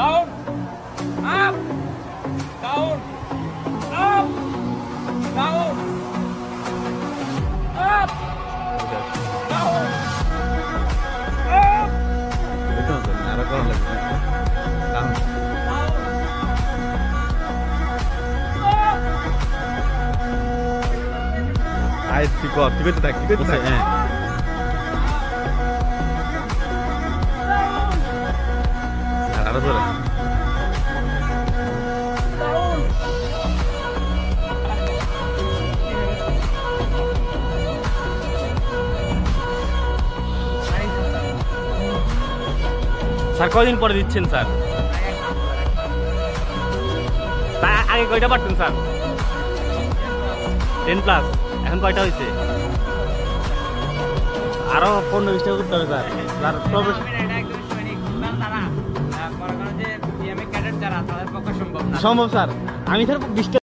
Down. Up. Down. Up. Down. Up. Down. Up. Itu kan ada orang lagi. Down. Ayo tiga itu tak. Ada tu lah. Sir কয়দিন পরে দিচ্ছেন sir? তা আগে কয়টা পারতেন sir? 10+, এখন কয়টা হয়েছে? আরো 15-20টা করতে হবে স্যার। স্যার প্রফেশন সম্ভব স্যার। আমি স্যার 20টা